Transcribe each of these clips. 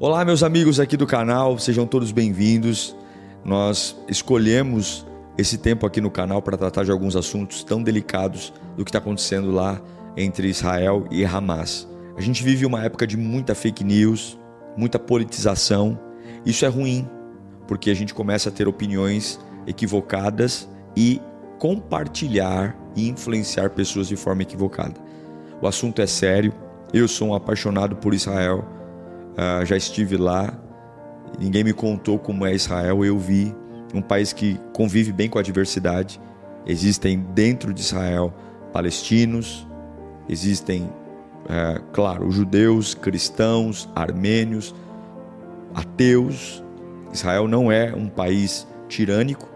Olá, meus amigos aqui do canal, sejam todos bem-vindos. Nós escolhemos esse tempo aqui no canal para tratar de alguns assuntos tão delicados do que está acontecendo lá entre Israel e Hamas. A gente vive uma época de muita fake news, muita politização. Isso é ruim, porque a gente começa a ter opiniões equivocadas e compartilhar e influenciar pessoas de forma equivocada. O assunto é sério, eu sou um apaixonado por Israel. Já estive lá, ninguém me contou como é Israel, eu vi um país que convive bem com a diversidade. Existem dentro de Israel palestinos, existem, claro, judeus, cristãos, armênios, ateus. Israel não é um país tirânico,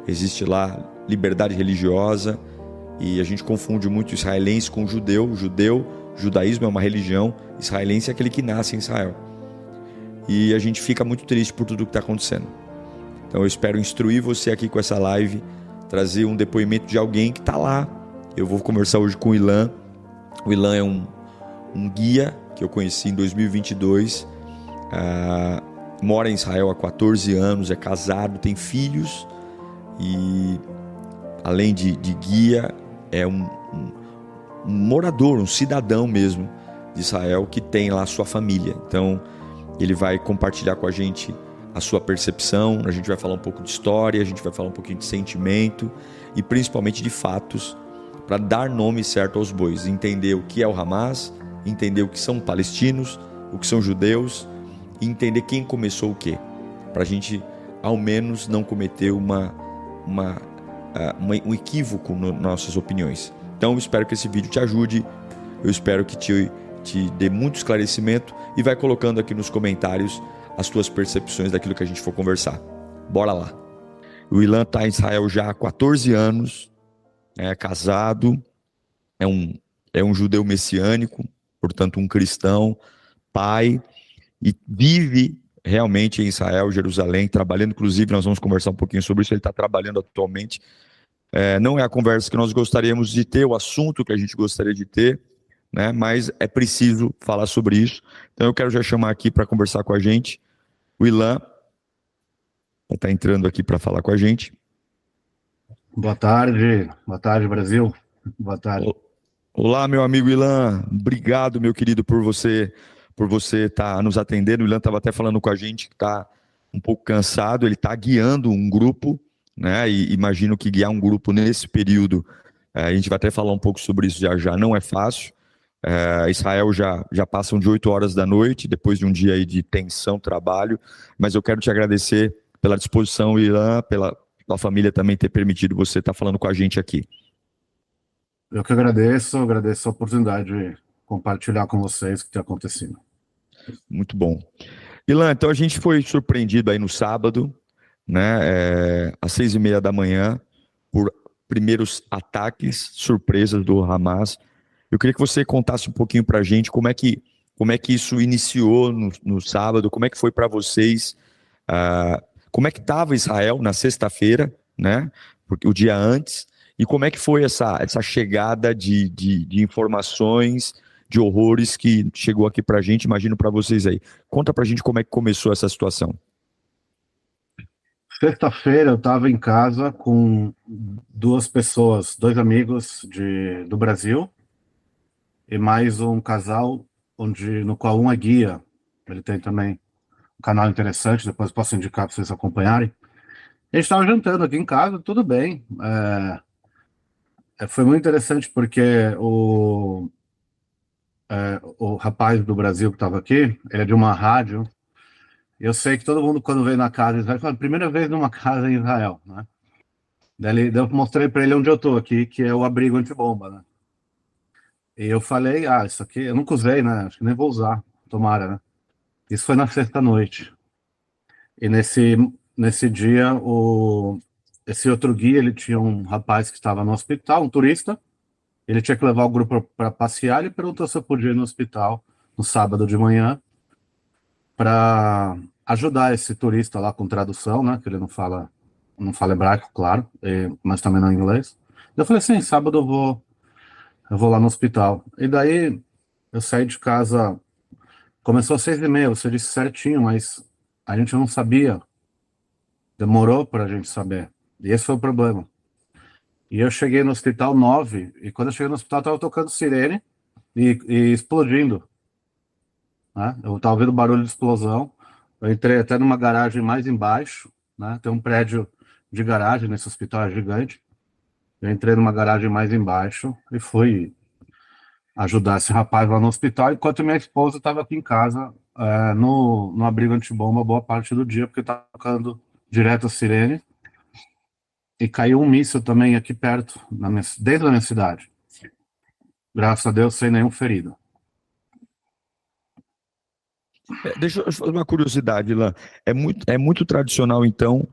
existe lá liberdade religiosa e a gente confunde muito israelense com judeu. Judaísmo é uma religião, israelense é aquele que nasce em Israel. E a gente fica muito triste por tudo que está acontecendo. Então eu espero instruir você aqui com essa live, trazer um depoimento de alguém que está lá. Eu vou conversar hoje com o Ilan. O Ilan é um guia que eu conheci em 2022. Mora em Israel há 14 anos, é casado, tem filhos. E além de guia, é um morador, um cidadão mesmo de Israel que tem lá sua família. Então ele vai compartilhar com a gente a sua percepção, a gente vai falar um pouco de história, a gente vai falar um pouquinho de sentimento e principalmente de fatos, para dar nome certo aos bois, entender o que é o Hamas, entender o que são palestinos, o que são judeus e entender quem começou o quê, para a gente ao menos não cometer um equívoco nas nossas opiniões. Então eu espero que esse vídeo te ajude, eu espero que te dê muito esclarecimento e vai colocando aqui nos comentários as tuas percepções daquilo que a gente for conversar. Bora lá. O Ilan está em Israel já há 14 anos, é casado, é um judeu messiânico, portanto um cristão, pai, e vive realmente em Israel, Jerusalém, trabalhando. Inclusive nós vamos conversar um pouquinho sobre isso, ele está trabalhando atualmente. Não é a conversa que nós gostaríamos de ter, o assunto que a gente gostaria de ter, né? Mas é preciso falar sobre isso. Então eu quero já chamar aqui para conversar com a gente o Ilan, está entrando aqui para falar com a gente. Boa tarde Brasil, boa tarde. Olá, meu amigo Ilan, obrigado, meu querido, por você estar nos atendendo. O Ilan estava até falando com a gente que está um pouco cansado, ele está guiando um grupo, né? E imagino que guiar um grupo nesse período, a gente vai até falar um pouco sobre isso já, não é fácil. Israel já passam de 8 horas da noite, depois de um dia aí de tensão, trabalho, mas eu quero te agradecer pela disposição, Ilan, pela família também ter permitido você estar falando com a gente aqui. Eu que agradeço a oportunidade de compartilhar com vocês o que está acontecendo. Muito bom. Ilan, então a gente foi surpreendido aí no sábado, né, às 6:30 da manhã, por primeiros ataques, surpresas do Hamas. Eu queria que você contasse um pouquinho para a gente como é que isso iniciou no sábado, como é que foi para vocês, como é que estava Israel na sexta-feira, né, porque o dia antes, e como é que foi essa chegada de informações, de horrores que chegou aqui para a gente, imagino para vocês aí. Conta para a gente como é que começou essa situação. Sexta-feira eu estava em casa com dois amigos do Brasil, e mais um casal no qual um é guia. Ele tem também um canal interessante, depois posso indicar para vocês acompanharem. A gente estava jantando aqui em casa, tudo bem. Foi muito interessante porque o rapaz do Brasil que estava aqui, ele é de uma rádio. Eu sei que todo mundo, quando vem na casa de Israel, fala, primeira vez numa casa em Israel, né? Daí eu mostrei para ele onde eu estou aqui, que é o abrigo antibomba, né? E eu falei, isso aqui eu nunca usei, né? Acho que nem vou usar, tomara, né? Isso foi na sexta-noite. E nesse dia, esse outro guia, ele tinha um rapaz que estava no hospital, um turista. Ele tinha que levar o grupo para passear. Ele perguntou se eu podia ir no hospital no sábado de manhã para ajudar esse turista lá com tradução, né? Que ele não fala hebraico, claro, mas também não inglês. Eu falei, sim, sábado eu vou lá no hospital. E daí eu saí de casa Começou às 6h30, você disse certinho, mas a gente não sabia. Demorou para a gente saber. E esse foi o problema. E eu cheguei no hospital 9, e quando eu cheguei no hospital, tava tocando sirene e explodindo, né? Eu tava ouvindo barulho de explosão. Eu entrei até numa garagem mais embaixo, né? Tem um prédio de garagem nesse hospital, é gigante. Eu entrei numa garagem mais embaixo e fui ajudar esse rapaz lá no hospital, enquanto minha esposa estava aqui em casa, no abrigo antibomba boa parte do dia, porque estava tocando direto a sirene. E caiu um míssil também aqui perto, desde a minha cidade. Graças a Deus, sem nenhum ferido. Deixa eu fazer uma curiosidade, Ilan. É muito tradicional, então,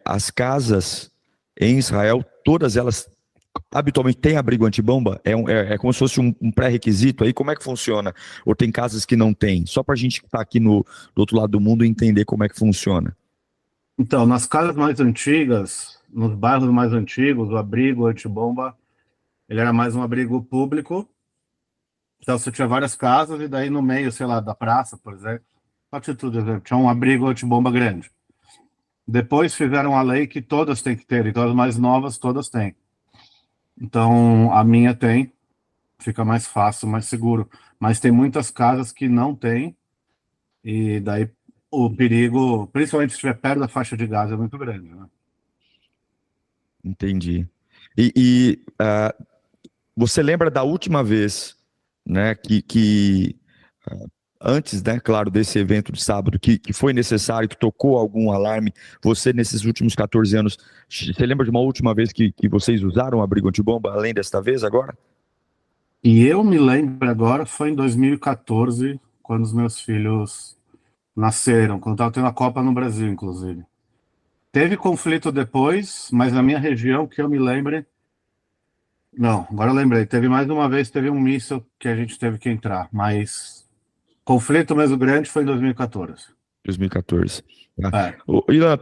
as casas em Israel, todas elas habitualmente têm abrigo antibomba? É como se fosse um pré-requisito aí? Como é que funciona? Ou tem casas que não tem? Só para a gente que está aqui do outro lado do mundo entender como é que funciona. Então, nas casas mais antigas, nos bairros mais antigos, o abrigo antibomba, ele era mais um abrigo público. Então, você tinha várias casas e daí no meio, sei lá, da praça, por exemplo, atitude, exemplo, tinha um abrigo antibomba grande. Depois fizeram a lei que todas têm que ter, então as mais novas todas têm. Então, a minha tem, fica mais fácil, mais seguro. Mas tem muitas casas que não tem, e daí o perigo, principalmente se estiver perto da faixa de gás, é muito grande, né? Entendi. Você lembra da última vez, né, antes, né, claro, desse evento de sábado, que foi necessário, que tocou algum alarme, você nesses últimos 14 anos, você lembra de uma última vez que vocês usaram o abrigo antibomba, além desta vez agora? E eu me lembro agora, foi em 2014, quando os meus filhos nasceram, quando estava tendo a Copa no Brasil, inclusive. Teve conflito depois, mas na minha região, que eu me lembre... Não, agora eu lembrei. Teve mais uma vez, teve um míssil que a gente teve que entrar, mas conflito mesmo grande foi em 2014. 2014. Tá? É. Ilan,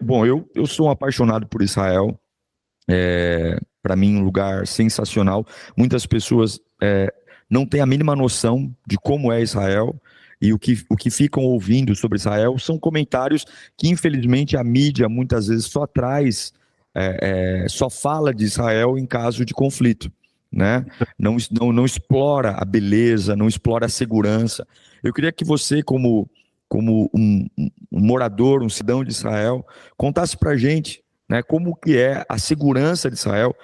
bom, eu sou um apaixonado por Israel. Para mim, um lugar sensacional. Muitas pessoas não têm a mínima noção de como é Israel, e o que ficam ouvindo sobre Israel são comentários que, infelizmente, a mídia muitas vezes só traz, só fala de Israel em caso de conflito, né? Não explora a beleza, não explora a segurança. Eu queria que você, como um morador, um cidadão de Israel, contasse para a gente, né, como que é a segurança de Israel,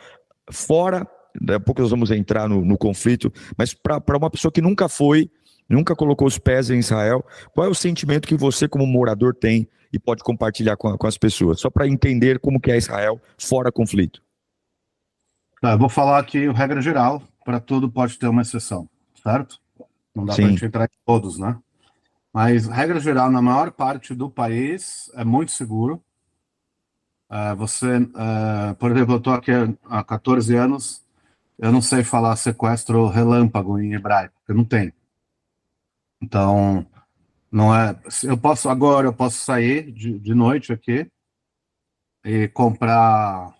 fora, daqui a pouco nós vamos entrar no conflito, mas para uma pessoa que nunca colocou os pés em Israel, qual é o sentimento que você como morador tem e pode compartilhar com as pessoas, só para entender como que é Israel fora conflito? Tá, eu vou falar aqui regra geral, para tudo pode ter uma exceção, certo? Não dá para a Sim, gente entrar em todos, né? Mas, regra geral, na maior parte do país é muito seguro. Por exemplo, eu estou aqui há 14 anos, eu não sei falar sequestro relâmpago em hebraico, porque não tem. Então, não é. Eu posso sair de noite aqui e comprar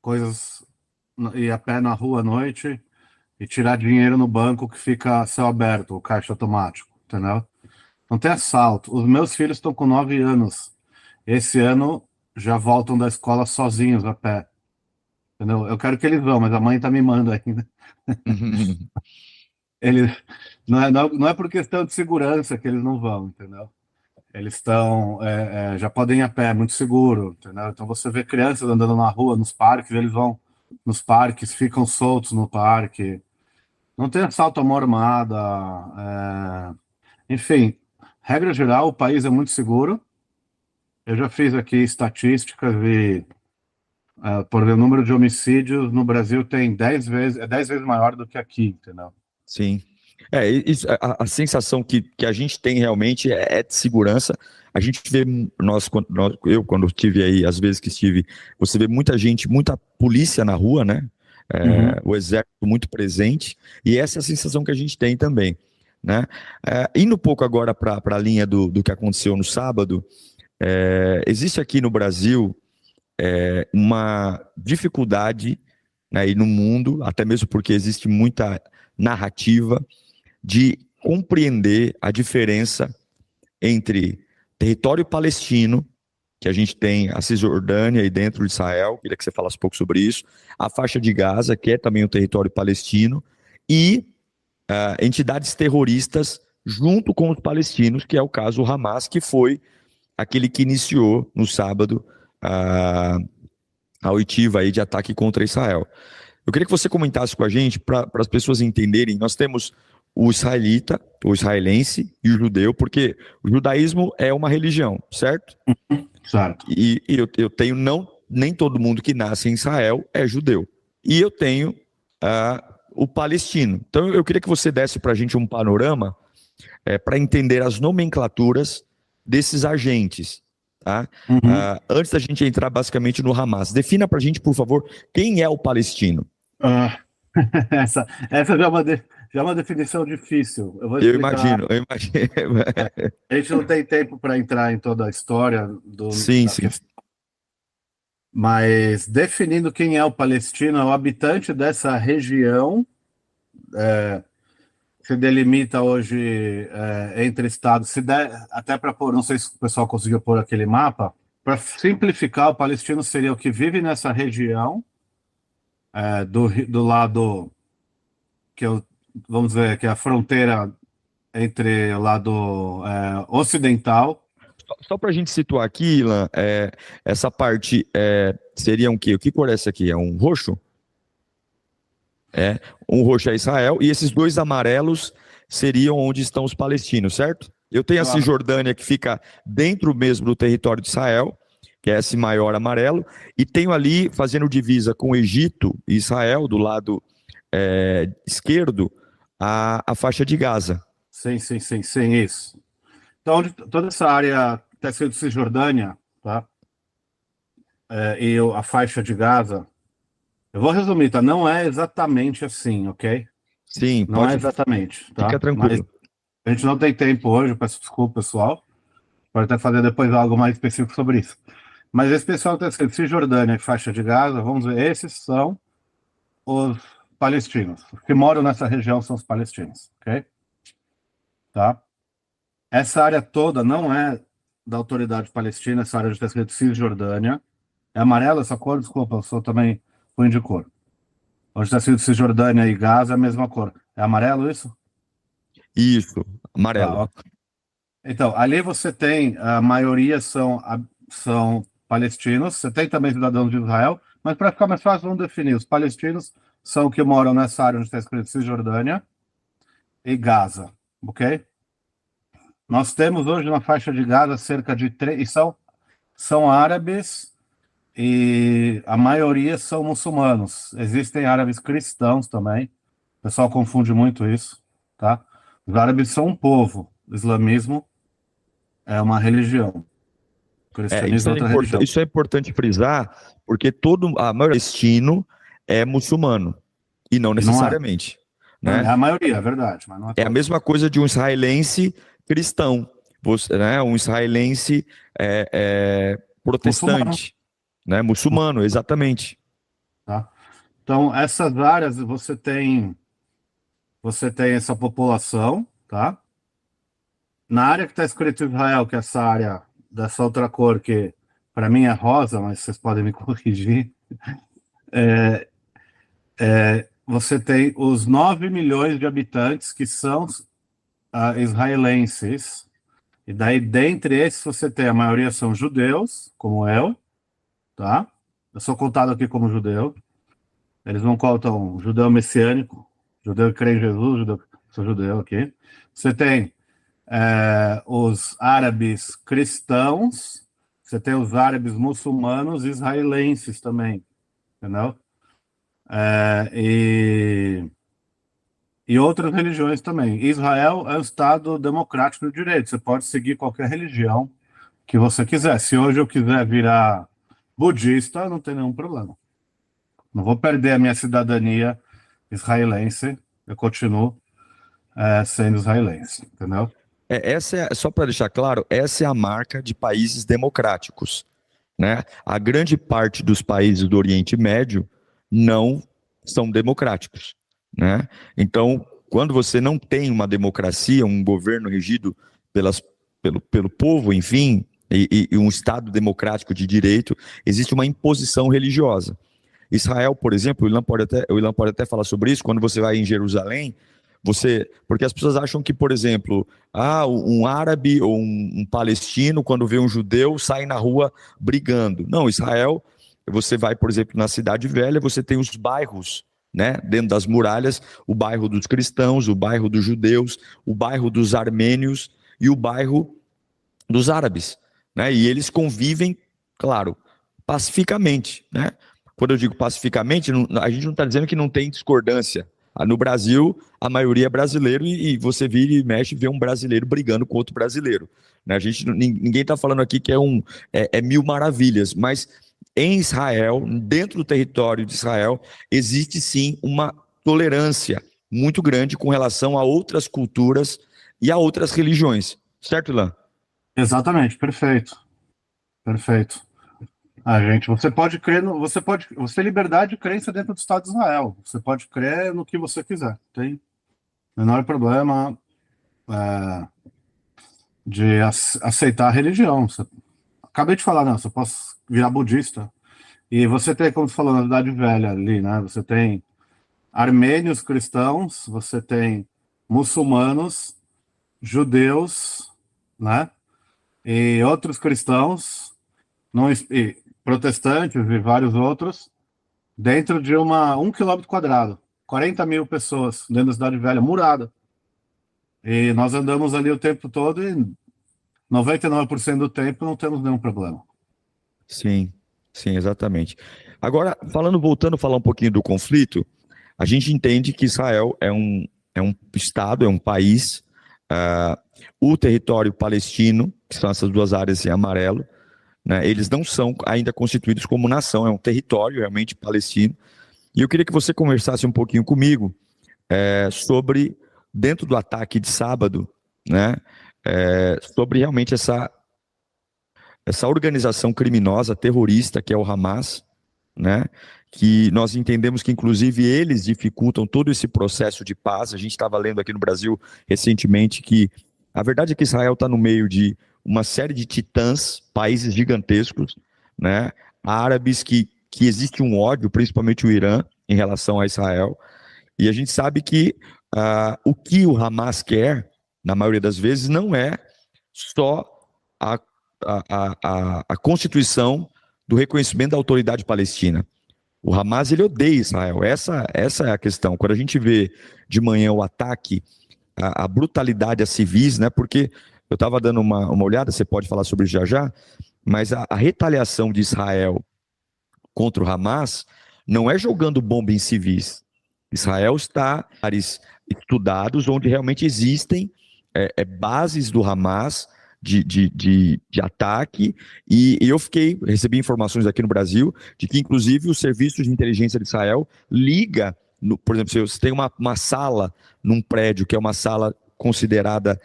coisas, ir a pé na rua à noite e tirar dinheiro no banco que fica a céu aberto, o caixa automático, entendeu? Não tem assalto. Os meus filhos estão com 9 anos. Esse ano já voltam da escola sozinhos a pé. Entendeu? Eu quero que eles vão, mas a mãe tá me mandando ainda. Eles, não é por questão de segurança que eles não vão, entendeu? Eles já podem ir a pé, muito seguro, entendeu? Então você vê crianças andando na rua, nos parques, eles vão nos parques, ficam soltos no parque. Não tem assalto à mão armada. Enfim, regra geral, o país é muito seguro. Eu já fiz aqui estatísticas e, por exemplo, o número de homicídios no Brasil tem 10 vezes maior do que aqui, entendeu? sim. A sensação que a gente tem realmente é de segurança. A gente vê, eu quando estive aí, às vezes que estive, você vê muita gente, muita polícia na rua, né? Uhum. O exército muito presente, e essa é a sensação que a gente tem também, né? Indo um pouco agora para a linha do que aconteceu no sábado, existe aqui no Brasil uma dificuldade, né, e no mundo, até mesmo porque existe muita narrativa de compreender a diferença entre território palestino, que a gente tem a Cisjordânia e dentro de Israel, queria que você falasse um pouco sobre isso, a faixa de Gaza, que é também o território palestino, e entidades terroristas junto com os palestinos, que é o caso do Hamas, que foi aquele que iniciou no sábado a oitiva aí de ataque contra Israel. Eu queria que você comentasse com a gente, para as pessoas entenderem, nós temos o israelita, o israelense e o judeu, porque o judaísmo é uma religião, certo? Certo. E eu tenho, nem todo mundo que nasce em Israel é judeu. E eu tenho o palestino. Então eu queria que você desse para a gente um panorama para entender as nomenclaturas desses agentes. Tá? Antes da gente entrar basicamente no Hamas, defina para a gente, por favor, quem é o palestino? Essa já é uma definição difícil. Eu vou Eu explicar. imagino. A gente não tem tempo para entrar em toda a história Sim. questão. Mas definindo quem é o palestino, é o habitante dessa região, se delimita hoje entre estados, até para pôr, não sei se o pessoal conseguiu pôr aquele mapa, para simplificar, o palestino seria o que vive nessa região, do lado vamos dizer, que é a fronteira entre o lado ocidental. Só para a gente situar aqui, Ilan, essa parte seria um quê? O que cor é essa aqui? É um roxo? Um roxo é Israel, e esses dois amarelos seriam onde estão os palestinos, certo? Eu tenho a Cisjordânia, que fica dentro mesmo do território de Israel, que é esse maior amarelo, e tenho ali, fazendo divisa com o Egito e Israel, do lado esquerdo, a faixa de Gaza. Sim, isso. Então, toda essa área está escrito Cisjordânia, tá? E a faixa de Gaza, eu vou resumir, tá? Não é exatamente assim, ok? Sim, não é exatamente, tá? Fica tranquilo. Mas a gente não tem tempo hoje, peço desculpa, pessoal. Pode até fazer depois algo mais específico sobre isso. Mas esse pessoal está escrito Cisjordânia e faixa de Gaza, vamos ver, esses são os palestinos. Os que moram nessa região são os palestinos, ok? Tá? Essa área toda não é da autoridade palestina, essa área já está escrito Cisjordânia. É amarela essa cor? Desculpa, eu sou também ruim de cor. Onde está escrito Cisjordânia e Gaza é a mesma cor. É amarelo isso? Isso, amarelo. Tá, então, ali você tem, a maioria são palestinos, você tem também cidadãos de Israel, mas para ficar mais fácil, vamos definir. Os palestinos são que moram nessa área onde está escrito Cisjordânia e Gaza, ok? Nós temos hoje na faixa de Gaza cerca de 3, e são árabes, e a maioria são muçulmanos. Existem árabes cristãos também, o pessoal confunde muito isso, tá? Os árabes são um povo, o islamismo é uma religião. O cristianismo é outra religião. Isso é importante frisar, porque a maioria palestino é muçulmano, e não necessariamente. Não é a maioria, é verdade. Mas não é a mesma coisa de um israelense cristão, um israelense protestante, muçulmano, exatamente. Tá? Então, essas áreas, você tem essa população, tá? Na área que está escrito Israel, que é essa área dessa outra cor, que para mim é rosa, mas vocês podem me corrigir, você tem os 9 milhões de habitantes que são israelenses, e daí dentre esses você tem, a maioria são judeus, como eu, tá? Eu sou contado aqui como judeu, eles não contam judeu messiânico, judeu que crê em Jesus, sou judeu aqui. Você tem os árabes cristãos, você tem os árabes muçulmanos e israelenses também, entendeu? E outras religiões também. Israel é um Estado democrático de direito, você pode seguir qualquer religião que você quiser. Se hoje eu quiser virar budista, não tem nenhum problema. Não vou perder a minha cidadania israelense, eu continuo sendo israelense, entendeu? Só para deixar claro, essa é a marca de países democráticos, né? A grande parte dos países do Oriente Médio não são democráticos, né? Então, quando você não tem uma democracia, um governo regido pelo povo, enfim, e um Estado democrático de direito, existe uma imposição religiosa. Israel, por exemplo, o Ilan pode até falar sobre isso, quando você vai em Jerusalém, porque as pessoas acham que, por exemplo, um árabe ou um palestino, quando vê um judeu, sai na rua brigando. Não, Israel, você vai, por exemplo, na Cidade Velha, você tem os bairros, né, dentro das muralhas, o bairro dos cristãos, o bairro dos judeus, o bairro dos armênios e o bairro dos árabes, né? E eles convivem, claro, pacificamente, né? Quando eu digo pacificamente, a gente não está dizendo que não tem discordância. No Brasil, a maioria é brasileiro e você vira e mexe e vê um brasileiro brigando com outro brasileiro, né? Ninguém está falando aqui que é mil maravilhas, mas em Israel, dentro do território de Israel, existe sim uma tolerância muito grande com relação a outras culturas e a outras religiões. Certo, Ilan? Exatamente, perfeito, perfeito. Você pode crer você tem liberdade de crença dentro do Estado de Israel. Você pode crer no que você quiser. Tem menor problema de aceitar a religião. Acabei de falar, não, você pode virar budista. E você tem, como você falou, na Idade Velha ali, né? Você tem armênios cristãos, você tem muçulmanos, judeus, né? E outros cristãos, não, e protestantes e vários outros, dentro de 1 quilômetro quadrado. 40 mil pessoas dentro da Cidade Velha, murada. E nós andamos ali o tempo todo e 99% do tempo não temos nenhum problema. Sim, sim, exatamente. Agora, voltando a falar um pouquinho do conflito, a gente entende que Israel é um estado, é um país, o território palestino, que são essas duas áreas em amarelo, né, eles não são ainda constituídos como nação, é um território realmente palestino. E eu queria que você conversasse um pouquinho comigo sobre, dentro do ataque de sábado, né, sobre realmente essa organização criminosa, terrorista, que é o Hamas, né? Que nós entendemos que, inclusive, eles dificultam todo esse processo de paz. A gente estava lendo aqui no Brasil recentemente que a verdade é que Israel está no meio de uma série de titãs, países gigantescos, né? Árabes que existe um ódio, principalmente o Irã, em relação a Israel. E a gente sabe que o que o Hamas quer, na maioria das vezes, não é só a a constituição do reconhecimento da autoridade palestina. O Hamas, ele odeia Israel. Essa é a questão. Quando a gente vê de manhã o ataque, a brutalidade a civis, né? Porque eu estava dando uma olhada, você pode falar sobre isso já, mas a retaliação de Israel contra o Hamas não é jogando bomba em civis. Israel está em áreas estudados onde realmente existem bases do Hamas de ataque, e eu recebi informações aqui no Brasil de que, inclusive, os serviços de inteligência de Israel liga, por exemplo, se você tem uma sala num prédio, que é uma sala considerada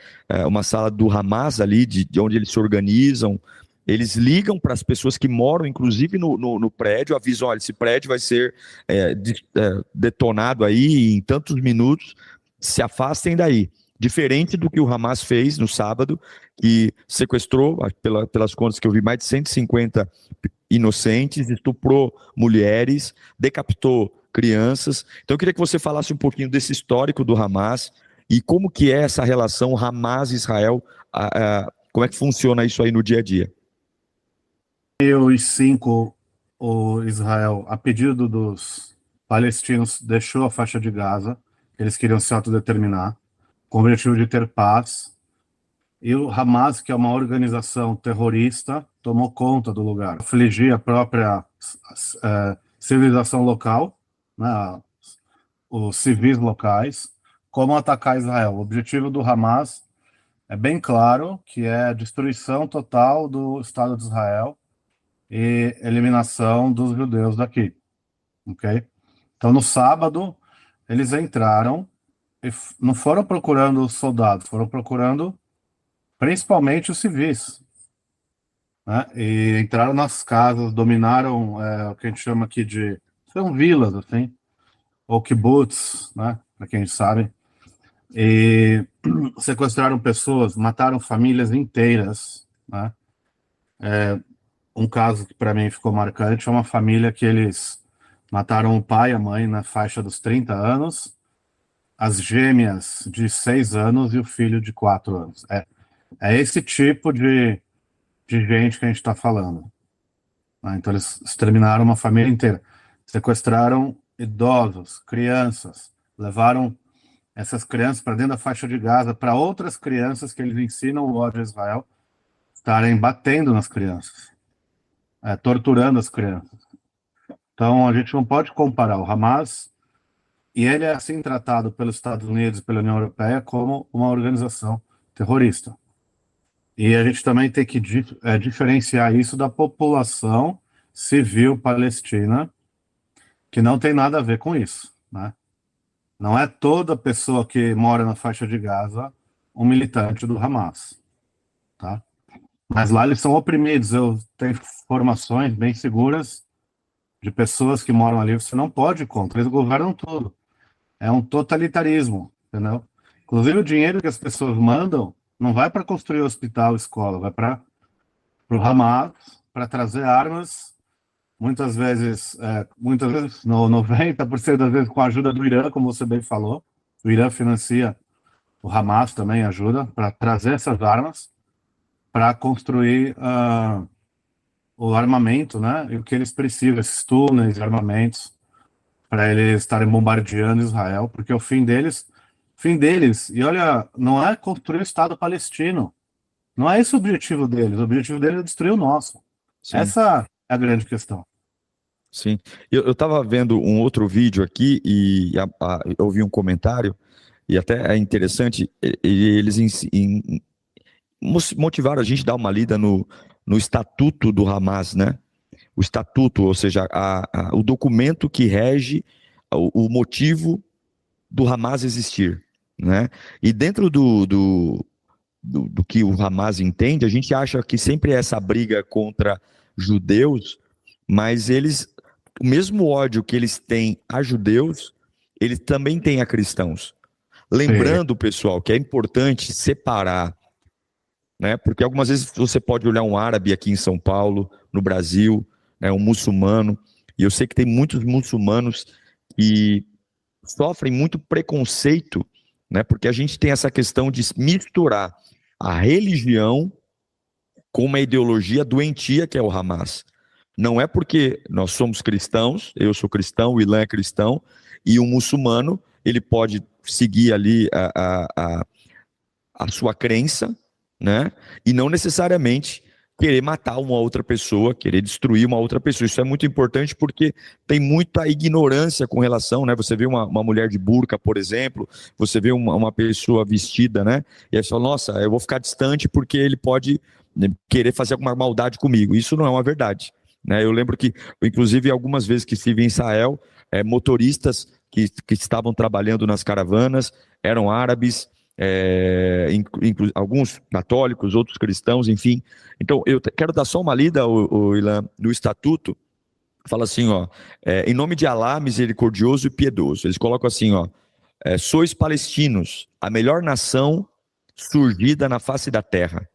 uma sala do Hamas ali, de onde eles se organizam, eles ligam para as pessoas que moram, inclusive, no prédio, avisam, olha, esse prédio vai ser detonado aí em tantos minutos, se afastem daí. Diferente do que o Hamas fez no sábado, que sequestrou, pelas contas que eu vi, mais de 150 inocentes, estuprou mulheres, decapitou crianças. Então eu queria que você falasse um pouquinho desse histórico do Hamas e como que é essa relação Hamas-Israel, como é que funciona isso aí no dia a dia. Em 2005, o Israel, a pedido dos palestinos, deixou a faixa de Gaza, eles queriam se autodeterminar, com o objetivo de ter paz, e o Hamas, que é uma organização terrorista, tomou conta do lugar, afligir a própria civilização local, né, os civis locais, como atacar Israel. O objetivo do Hamas é bem claro, que é a destruição total do Estado de Israel e eliminação dos judeus daqui, ok? Então, no sábado, eles entraram e não foram procurando soldados, foram procurando principalmente os civis, né? E entraram nas casas, dominaram o que a gente chama aqui são vilas, assim, ou kibbutz, né? Para quem sabe. e sequestraram pessoas, mataram famílias inteiras, né? Um caso que para mim ficou marcante é uma família que eles mataram o pai e a mãe na faixa dos 30 anos, as gêmeas de 6 anos e o filho de 4 anos. É esse tipo de gente que a gente está falando, né? Então eles exterminaram uma família inteira, sequestraram idosos, crianças, levaram essas crianças para dentro da faixa de Gaza para outras crianças que eles ensinam o ódio a Israel estarem batendo nas crianças, torturando as crianças. Então a gente não pode comparar o Hamas, e ele é assim tratado pelos Estados Unidos e pela União Europeia como uma organização terrorista. E a gente também tem que diferenciar isso da população civil palestina, que não tem nada a ver com isso, né? Não é toda pessoa que mora na faixa de Gaza um militante do Hamas, tá? Mas lá eles são oprimidos. Eu tenho informações bem seguras de pessoas que moram ali. Você não pode ir contra, eles governam tudo. É um totalitarismo, entendeu? Inclusive o dinheiro que as pessoas mandam não vai para construir hospital, escola, vai para o Hamas, para trazer armas, muitas vezes, no 90% das vezes com a ajuda do Irã, como você bem falou. O Irã financia, o Hamas também ajuda para trazer essas armas, para construir o armamento, né? E o que eles precisam, esses túneis, armamentos, para eles estarem bombardeando Israel, porque o fim deles, e olha, não é construir o Estado palestino, não é esse o objetivo deles é destruir o nosso. Sim, Essa é a grande questão. sim. Eu estava vendo um outro vídeo aqui e eu vi um comentário, e até é interessante, eles motivaram a gente a dar uma lida no estatuto do Hamas, né? O estatuto, ou seja, o documento que rege o motivo do Hamas existir, né? E dentro do que o Hamas entende, a gente acha que sempre é essa briga contra judeus, mas o mesmo ódio que eles têm a judeus, eles também têm a cristãos. Sim, Lembrando, pessoal, que é importante separar, né? Porque algumas vezes você pode olhar um árabe aqui em São Paulo, no Brasil, né? Um muçulmano, e eu sei que tem muitos muçulmanos que sofrem muito preconceito, né? Porque a gente tem essa questão de misturar a religião com uma ideologia doentia que é o Hamas. Não é porque nós somos cristãos, eu sou cristão, o Ilan é cristão, e um muçulmano, ele pode seguir ali a sua crença, né? E não necessariamente querer matar uma outra pessoa, querer destruir uma outra pessoa. Isso é muito importante porque tem muita ignorância com relação, né? Você vê uma mulher de burca, por exemplo, você vê uma pessoa vestida, né? E aí você fala, nossa, eu vou ficar distante porque ele pode, né, querer fazer alguma maldade comigo. Isso não é uma verdade, né? Eu lembro que, inclusive, algumas vezes que estive em Israel, motoristas que estavam trabalhando nas caravanas eram árabes, alguns católicos, outros cristãos, enfim. Então, eu quero dar só uma lida, Ilan, no estatuto. Fala assim, ó, em nome de Alá, misericordioso e piedoso. Eles colocam assim, ó, sois palestinos, a melhor nação surgida na face da terra.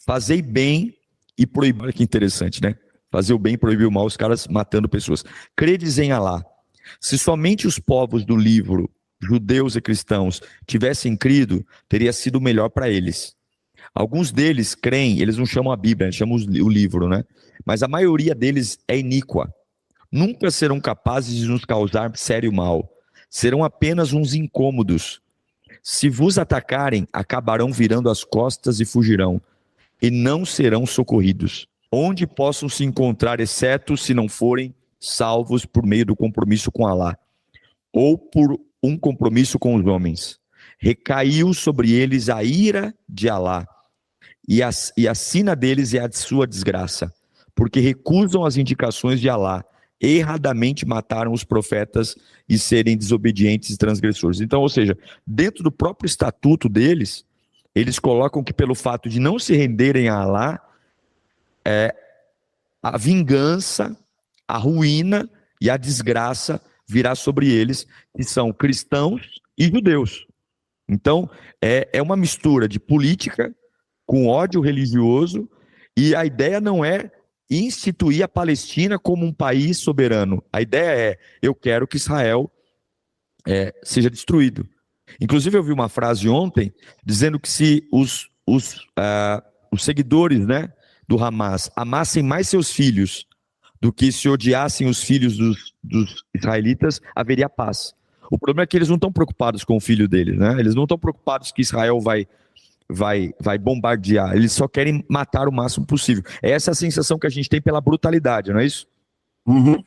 Fazei bem e proibir. Olha que interessante, né? Fazer o bem e proibir o mal, os caras matando pessoas. Credes em Alá. Se somente os povos do livro, judeus e cristãos, tivessem crido, teria sido melhor para eles. Alguns deles creem, eles não chamam a Bíblia, eles chamam o livro, né? Mas a maioria deles é iníqua. Nunca serão capazes de nos causar sério mal. Serão apenas uns incômodos. Se vos atacarem, acabarão virando as costas e fugirão, e não serão socorridos. Onde possam se encontrar, exceto se não forem salvos por meio do compromisso com Alá, ou por um compromisso com os homens. Recaiu sobre eles a ira de Alá, e a sina deles é a de sua desgraça, porque recusam as indicações de Alá, erradamente mataram os profetas e serem desobedientes e transgressores. Então, ou seja, dentro do próprio estatuto deles, eles colocam que pelo fato de não se renderem a Alá, a vingança, a ruína e a desgraça virá sobre eles, que são cristãos e judeus. Então, é uma mistura de política com ódio religioso, e a ideia não é instituir a Palestina como um país soberano. A ideia é: eu quero que Israel seja destruído. Inclusive, eu vi uma frase ontem dizendo que se os seguidores, né, do Hamas amassem mais seus filhos do que se odiassem os filhos dos israelitas, haveria paz. O problema é que eles não estão preocupados com o filho deles, né? Eles não estão preocupados que Israel vai bombardear. Eles só querem matar o máximo possível. Essa é a sensação que a gente tem pela brutalidade, não é isso? Uhum.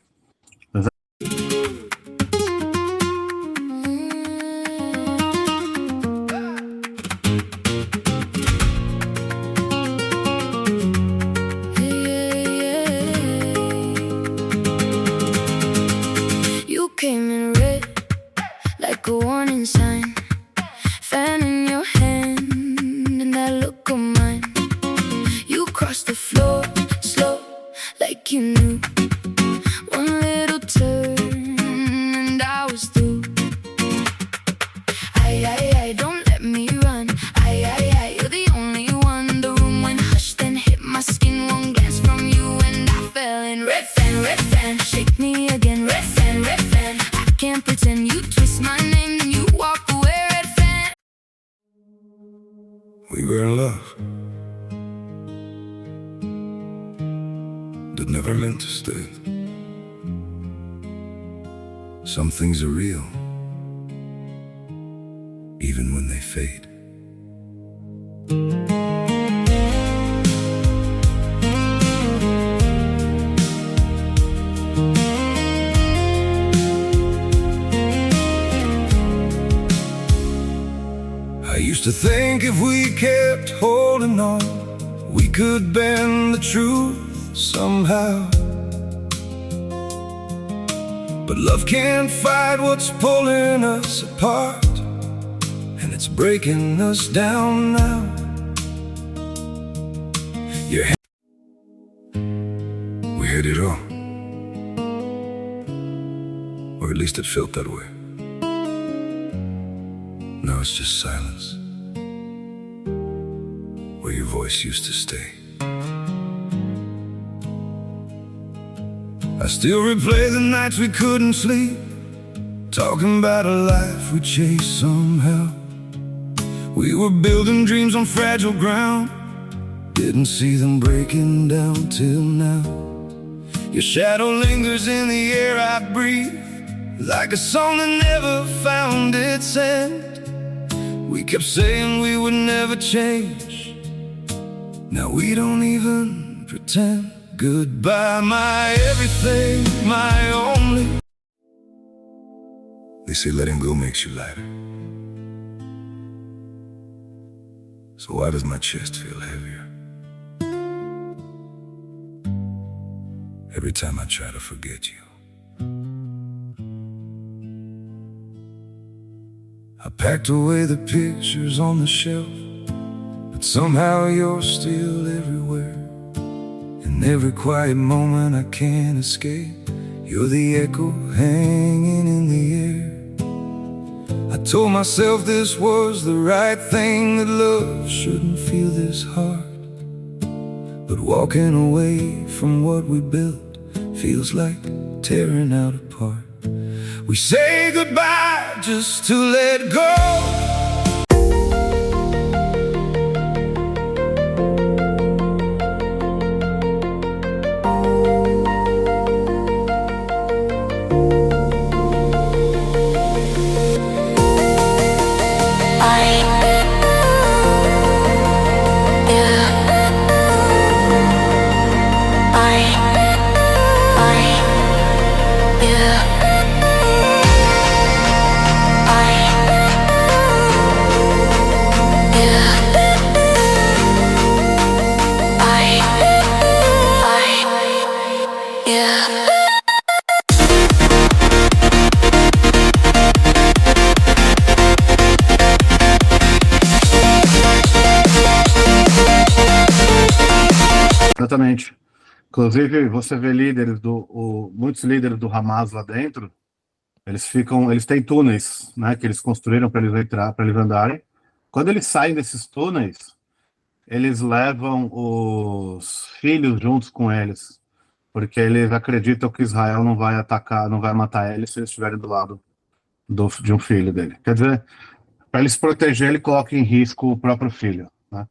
You came in red, like a warning sign, fan in your hand, and that look of mine. You crossed the floor, slow, like you knew. One little turn, and I was through. Ay, don't let me run. Ay, you're the only one. The room went hushed, then hit my skin. One glance from you, and I fell in. Red fan, shake me again. Red fan, I can't pretend. You twist my name, then you walk away. Red fan. We were in love, that never meant to stay. Some things are real, even when they fade. I used to think if we kept holding on, we could bend the truth somehow. But love can't fight what's pulling us apart, and it's breaking us down now. We had it all, or at least it felt that way. Now it's just silence, where your voice used to stay. I still replay the nights we couldn't sleep, talking about a life we chased somehow. We were building dreams on fragile ground, didn't see them breaking down till now. Your shadow lingers in the air I breathe, like a song that never found its end. We kept saying we would never change, now we don't even pretend. Goodbye, my everything, my only. They say letting go makes you lighter, so why does my chest feel heavier every time I try to forget you? I packed away the pictures on the shelf, but somehow you're still everywhere. In every quiet moment I can't escape, you're the echo hanging in the air. I told myself this was the right thing, that love shouldn't feel this hard. But walking away from what we built feels like tearing out apart. We say goodbye just to let go. Exatamente. Inclusive, você vê muitos líderes do Hamas lá dentro, Eles têm túneis, né, que eles construíram para eles andarem. Quando eles saem desses túneis, eles levam os filhos juntos com eles, porque eles acreditam que Israel não vai atacar, não vai matar eles se eles estiverem do lado de um filho dele. Quer dizer, para eles proteger, ele coloca em risco o próprio filho, né?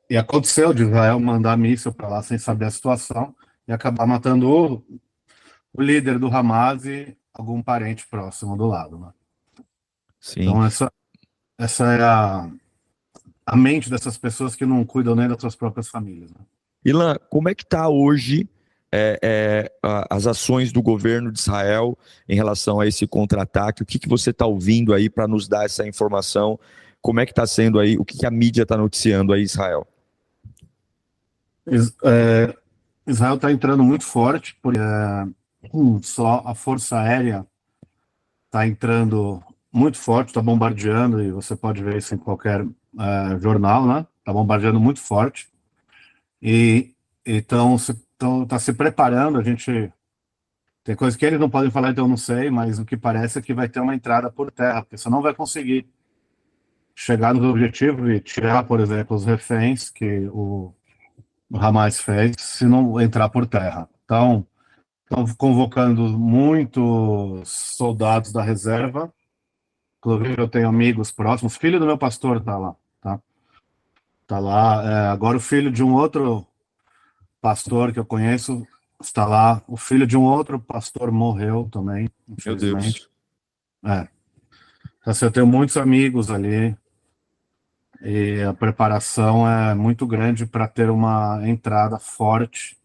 E aconteceu de Israel mandar míssil para lá sem saber a situação e acabar matando o líder do Hamas e algum parente próximo do lado, né? Sim. Então essa é a mente dessas pessoas que não cuidam nem das suas próprias famílias, né? Ilan, como é que está hoje as ações do governo de Israel em relação a esse contra-ataque? O que você está ouvindo aí para nos dar essa informação? Como é que está sendo aí? O que a mídia está noticiando aí, Israel? Israel está entrando muito forte, porque só a Força Aérea está entrando muito forte, está bombardeando, e você pode ver isso em qualquer jornal, né? Está bombardeando muito forte. E então está se preparando. A gente tem coisas que eles não podem falar, então eu não sei, mas o que parece é que vai ter uma entrada por terra, porque você não vai conseguir chegar nos objetivos e tirar, por exemplo, os reféns que o Hamas fez se não entrar por terra. Então, estão convocando muitos soldados da reserva. Inclusive, eu tenho amigos próximos. O filho do meu pastor está lá, tá? Está lá. Agora, o filho de um outro pastor que eu conheço está lá. O filho de um outro pastor morreu também, infelizmente. Meu Deus. Então, assim, eu tenho muitos amigos ali. E a preparação é muito grande para ter uma entrada forte.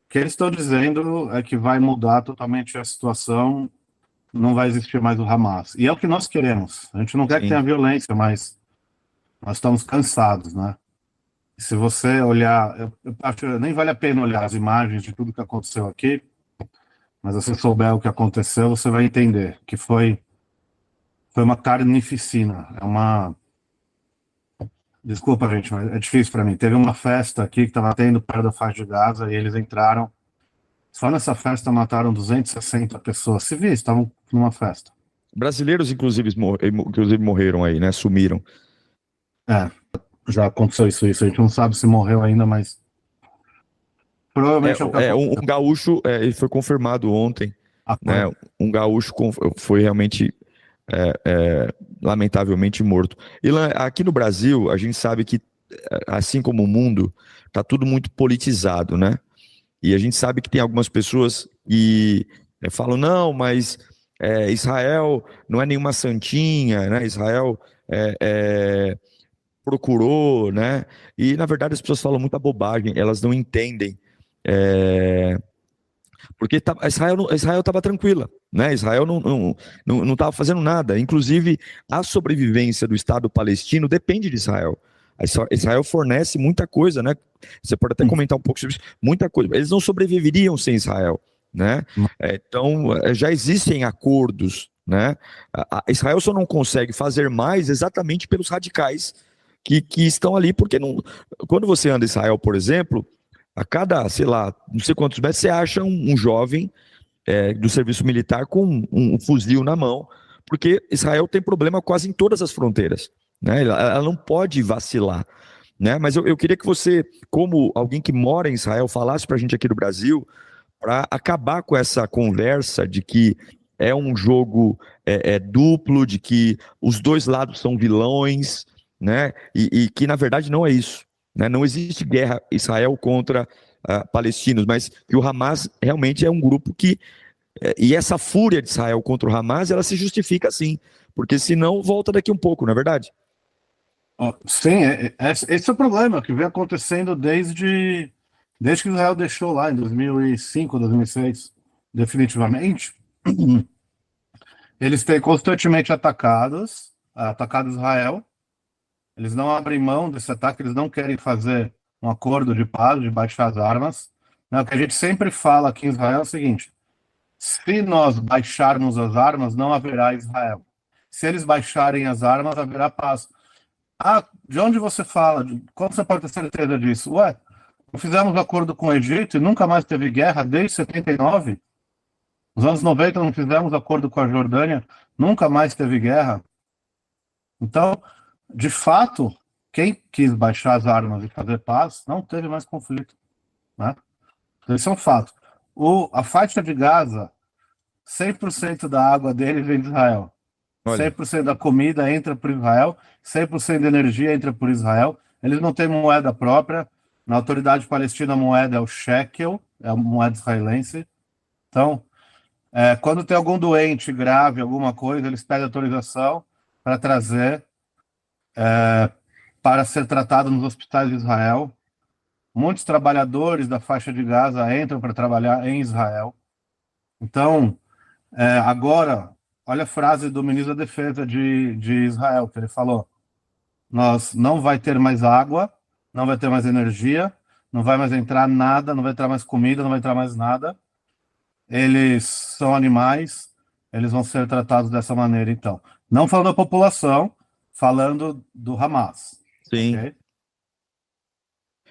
O que eles estão dizendo é que vai mudar totalmente a situação, não vai existir mais o Hamas. E é o que nós queremos. A gente não quer que tenha violência, mas nós estamos cansados, né? E se você olhar, eu acho que nem vale a pena olhar as imagens de tudo que aconteceu aqui, mas se você souber o que aconteceu, você vai entender que foi uma carnificina. Desculpa, gente, mas é difícil para mim. Teve uma festa aqui que estava tendo perto da faixa de Gaza e eles entraram. Só nessa festa mataram 260 pessoas civis, estavam numa festa. Brasileiros, inclusive morreram aí, né? Sumiram. Já aconteceu isso. A gente não sabe se morreu ainda, mas provavelmente um gaúcho, ele foi confirmado ontem, né? Um gaúcho foi realmente lamentavelmente morto. Ilan, aqui no Brasil, a gente sabe que, assim como o mundo, está tudo muito politizado, né? E a gente sabe que tem algumas pessoas que falam, não, mas Israel não é nenhuma santinha, né? Israel procurou, né? E, na verdade, as pessoas falam muita bobagem, elas não entendem. Porque Israel estava tranquila, né? Israel não estava fazendo nada. Inclusive, a sobrevivência do Estado palestino depende de Israel. Israel fornece muita coisa, né? Você pode até comentar um pouco sobre isso. Muita coisa. Eles não sobreviveriam sem Israel, né? Então, já existem acordos, né? Israel só não consegue fazer mais exatamente pelos radicais que estão ali, porque quando você anda em Israel, por exemplo, a cada, sei lá, não sei quantos metros, você acha um jovem do serviço militar com um fuzil na mão, porque Israel tem problema quase em todas as fronteiras, né? Ela não pode vacilar, né? Mas eu queria que você, como alguém que mora em Israel, falasse para a gente aqui do Brasil, para acabar com essa conversa de que é um jogo duplo, de que os dois lados são vilões, né? E que na verdade não é isso. Né? Não existe guerra Israel contra palestinos, mas que o Hamas realmente é um grupo que... e essa fúria de Israel contra o Hamas, ela se justifica assim, porque senão volta daqui um pouco, não é verdade? Sim, esse é o problema que vem acontecendo desde que Israel deixou lá em 2005, 2006, definitivamente. Eles têm constantemente atacado Israel. Eles não abrem mão desse ataque, eles não querem fazer um acordo de paz, de baixar as armas. O que a gente sempre fala aqui em Israel é o seguinte: se nós baixarmos as armas, não haverá Israel. Se eles baixarem as armas, haverá paz. De onde você fala? Como você pode ter certeza disso? Fizemos um acordo com o Egito e nunca mais teve guerra desde 79? Nos anos 90 não fizemos acordo com a Jordânia, nunca mais teve guerra. Então, de fato, quem quis baixar as armas e fazer paz, não teve mais conflito, né? Isso é um fato. A faixa de Gaza, 100% da água deles vem de Israel. Olha. 100% da comida entra por Israel, 100% da energia entra por Israel. Eles não têm moeda própria. Na autoridade palestina, a moeda é o shekel, é a moeda israelense. Então, quando tem algum doente grave, alguma coisa, eles pedem autorização para trazer para ser tratado nos hospitais de Israel. Muitos trabalhadores da faixa de Gaza entram para trabalhar em Israel. Então, agora, olha a frase do ministro da Defesa de Israel, que ele falou: nós não vai ter mais água, não vai ter mais energia, não vai mais entrar nada, não vai entrar mais comida, não vai entrar mais nada. Eles são animais, eles vão ser tratados dessa maneira, então. Não falando da população, falando do Hamas. Sim. Okay?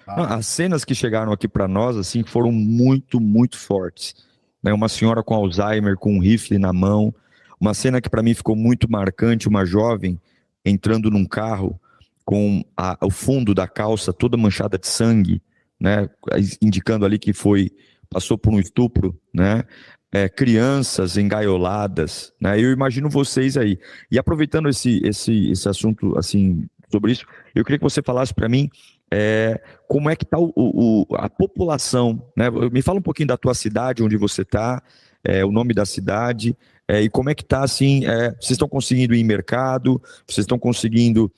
Não, as cenas que chegaram aqui para nós, assim, foram muito, muito fortes. Né? Uma senhora com Alzheimer, com um rifle na mão. Uma cena que para mim ficou muito marcante, uma jovem entrando num carro com o fundo da calça toda manchada de sangue, né? Indicando ali que passou por um estupro, né? Crianças engaioladas, né? Eu imagino vocês aí. E aproveitando esse assunto, assim, sobre isso, eu queria que você falasse para mim como é que está a população, né? Me fala um pouquinho da tua cidade, onde você está, o nome da cidade, e como é que está, assim, vocês estão conseguindo ir em mercado, vocês estão conseguindo,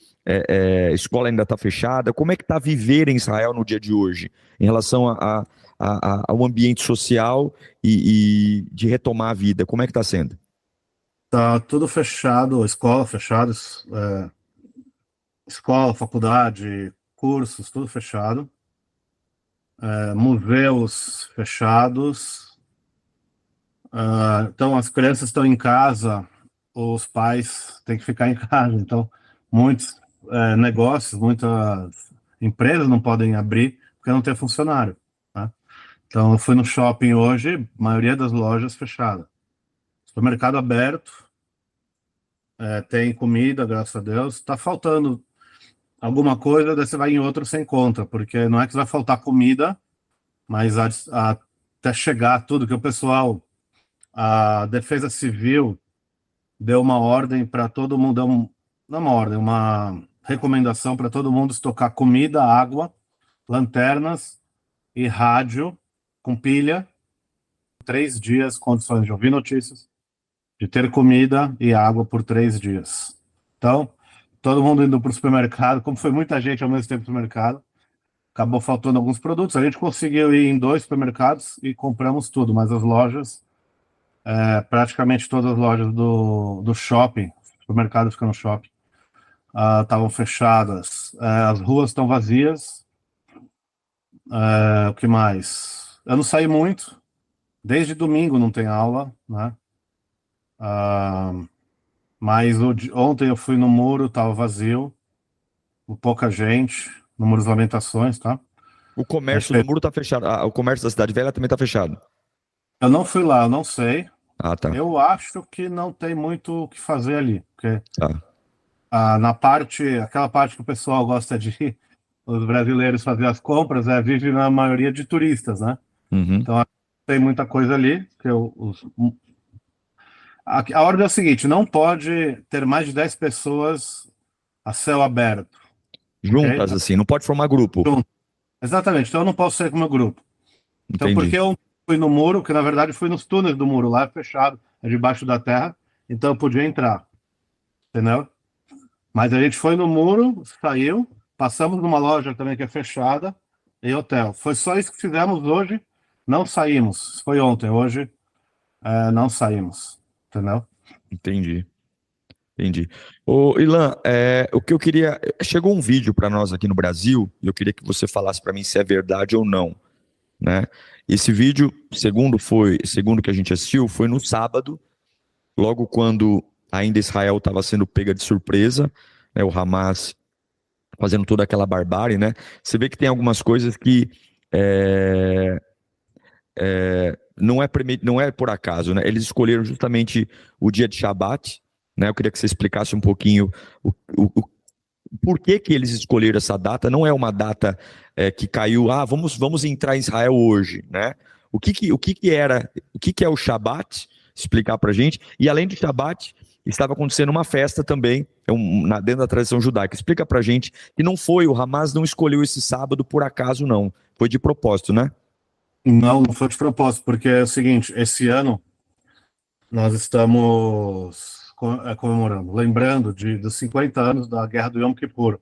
escola ainda está fechada, como é que está viver em Israel no dia de hoje, em relação ao ambiente social e de retomar a vida, como é que está sendo? Tá tudo fechado, escola fechada, escola, faculdade, cursos, tudo fechado. Museus fechados. Então, as crianças estão em casa, os pais têm que ficar em casa. Então, muitos negócios, muitas empresas não podem abrir porque não tem funcionário. Tá? Então, eu fui no shopping hoje, maioria das lojas fechada. Supermercado aberto, tem comida, graças a Deus. Está faltando alguma coisa, daí você vai em outro, você encontra, porque não é que vai faltar comida, mas até chegar tudo, que o pessoal, a Defesa Civil deu uma ordem para todo mundo, não uma ordem, uma recomendação para todo mundo estocar comida, água, lanternas e rádio com pilha, 3 dias, condições de ouvir notícias, de ter comida e água por 3 dias. Então, todo mundo indo para o supermercado, como foi muita gente ao mesmo tempo no supermercado, acabou faltando alguns produtos. A gente conseguiu ir em 2 supermercados e compramos tudo, mas as lojas, praticamente todas as lojas do shopping, supermercado fica no shopping, estavam fechadas. As ruas estão vazias. O que mais? Eu não saí muito. Desde domingo não tem aula, né? Mas ontem eu fui no muro, estava vazio, pouca gente, no Muro das Lamentações, tá? O comércio do muro está fechado, o comércio da Cidade Velha também está fechado. Eu não fui lá, eu não sei. Tá. Eu acho que não tem muito o que fazer ali, porque tá. aquela parte que o pessoal gosta de ir, os brasileiros fazer as compras, vive na maioria de turistas, né? Uhum. Então tem muita coisa ali, que a ordem é o seguinte: não pode ter mais de 10 pessoas a céu aberto. Juntas, okay? Assim, não pode formar grupo. Exatamente, então eu não posso sair com o meu grupo. Então, Entendi. porque eu fui no muro, que na verdade fui nos túneis do muro, lá é fechado, é debaixo da terra, então eu podia entrar, entendeu? Mas a gente foi no muro, saiu, passamos numa loja também que é fechada, e hotel. Foi só isso que fizemos hoje, não saímos. Foi ontem, hoje não saímos, entendeu? Entendi. Ô, Ilan, o que eu queria... Chegou um vídeo para nós aqui no Brasil, e eu queria que você falasse para mim se é verdade ou não, né? Esse vídeo, segundo que a gente assistiu, foi no sábado, logo quando ainda Israel estava sendo pega de surpresa, né, o Hamas fazendo toda aquela barbárie, né? Você vê que tem algumas coisas que não é por acaso, né? Eles escolheram justamente o dia de Shabat, né? Eu queria que você explicasse um pouquinho o por que que eles escolheram essa data. Não é uma data que caiu, vamos entrar em Israel hoje, né? O que é o Shabat? Explicar pra gente. E além do Shabat, estava acontecendo uma festa também, dentro da tradição judaica. Explica pra gente que não foi, o Hamas não escolheu esse sábado por acaso, não. Foi de propósito, né? Não foi de propósito, porque é o seguinte, esse ano nós estamos comemorando, lembrando dos 50 anos da Guerra do Yom Kippur.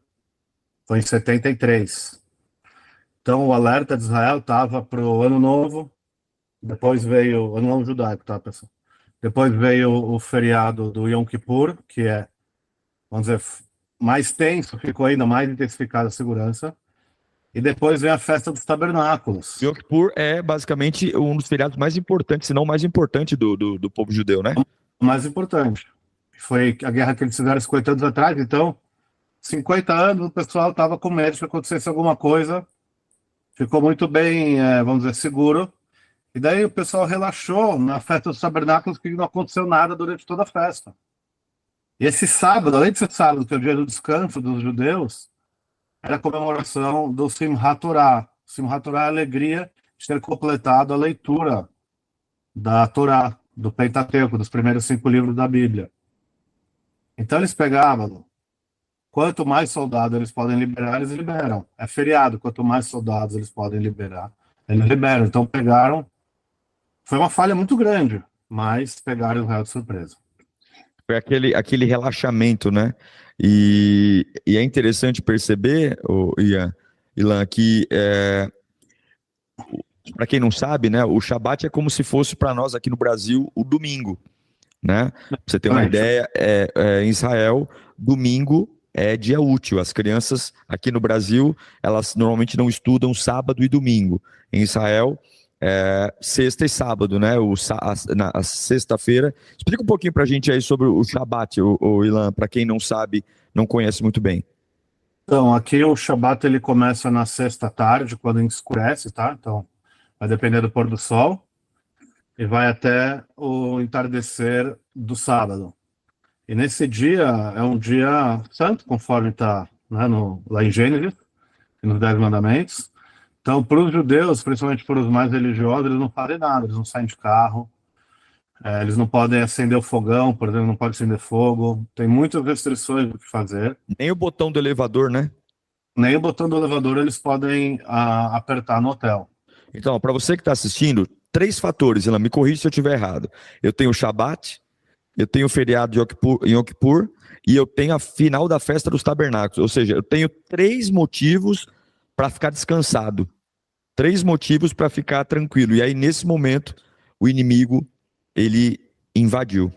Foi em 73. Então o alerta de Israel estava para o Ano Novo, depois veio o Ano Novo Judaico, tá, pessoal? Depois veio o feriado do Yom Kippur, que é, vamos dizer, mais tenso, ficou ainda mais intensificada a segurança. E depois vem a festa dos tabernáculos. Yom Kippur é basicamente um dos feriados mais importantes, se não o mais importante do povo judeu, né? O mais importante. Foi a guerra que eles fizeram 50 anos atrás, então, 50 anos o pessoal estava com medo de acontecesse alguma coisa, ficou muito bem, vamos dizer, seguro. E daí o pessoal relaxou na festa dos tabernáculos, que não aconteceu nada durante toda a festa. E esse sábado, além de ser sábado, que é o dia do descanso dos judeus, era a comemoração do Simchat Torah. Simchat Torah é a alegria de ter completado a leitura da Torá, do Pentateuco, dos primeiros 5 livros da Bíblia. Então eles pegavam, quanto mais soldados eles podem liberar, eles liberam. É feriado, quanto mais soldados eles podem liberar, eles liberam. Então pegaram, foi uma falha muito grande, mas pegaram Israel de surpresa. Foi aquele relaxamento, né? E é interessante perceber, Ilan, que para quem não sabe, né, o Shabat é como se fosse para nós aqui no Brasil o domingo, né? Pra você ter uma ideia, em Israel, domingo é dia útil. As crianças aqui no Brasil, elas normalmente não estudam sábado e domingo. Em Israel, sexta e sábado, né? Na sexta-feira. Explica um pouquinho pra gente aí sobre o Shabat, o Ilan, para quem não sabe, não conhece muito bem. Então, aqui o Shabat ele começa na sexta tarde, quando escurece, tá? Então, vai depender do pôr do sol, e vai até o entardecer do sábado. E nesse dia é um dia santo, conforme está, né, lá em Gênesis, nos 10 mandamentos. Então, para os judeus, principalmente para os mais religiosos, eles não fazem nada, eles não saem de carro, eles não podem acender o fogão, por exemplo, não podem acender fogo, tem muitas restrições do que fazer. Nem o botão do elevador, né? Nem o botão do elevador eles podem apertar no hotel. Então, para você que está assistindo, 3 fatores, Ilan, me corrija se eu estiver errado. Eu tenho o Shabat, eu tenho o feriado de Yom Kippur e eu tenho a final da festa dos tabernáculos. Ou seja, eu tenho 3 motivos para ficar descansado. 3 motivos para ficar tranquilo. E aí, nesse momento, o inimigo, ele invadiu.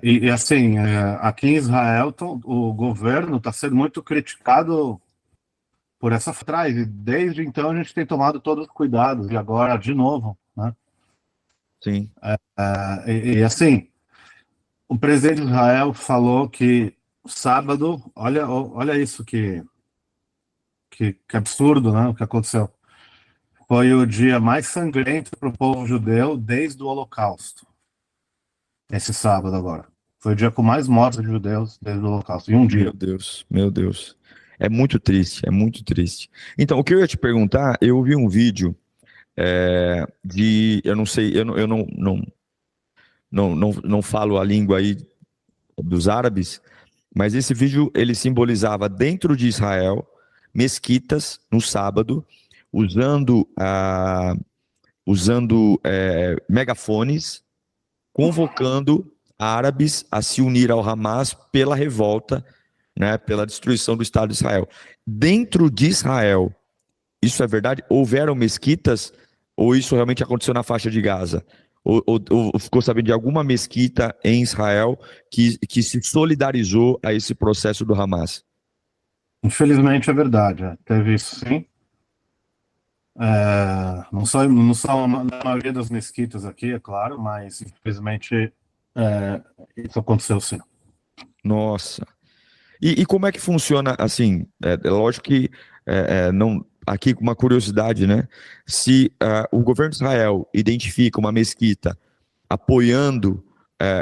E assim, aqui em Israel, o governo está sendo muito criticado por essa atrás. E desde então a gente tem tomado todos os cuidados. E agora, de novo, né? Sim. Assim, o presidente de Israel falou que sábado, olha isso que absurdo, né? O que aconteceu. Foi o dia mais sangrento para o povo judeu desde o Holocausto. Esse sábado agora. Foi o dia com mais mortes de judeus desde o Holocausto. Em um dia. Meu Deus. É muito triste, é muito triste. Então, o que eu ia te perguntar, eu vi um vídeo eu não sei, eu não falo a língua aí dos árabes, mas esse vídeo ele simbolizava dentro de Israel mesquitas no sábado usando megafones, convocando árabes a se unir ao Hamas pela revolta, né, pela destruição do Estado de Israel. Dentro de Israel, isso é verdade? Houveram mesquitas ou isso realmente aconteceu na faixa de Gaza? Ou ficou sabendo de alguma mesquita em Israel que se solidarizou a esse processo do Hamas? Infelizmente é verdade. Teve isso sim. Não são na maioria das mesquitas aqui, é claro, mas infelizmente isso aconteceu sim. Nossa. E como é que funciona, assim, lógico que aqui com uma curiosidade, né? Se o governo de Israel identifica uma mesquita apoiando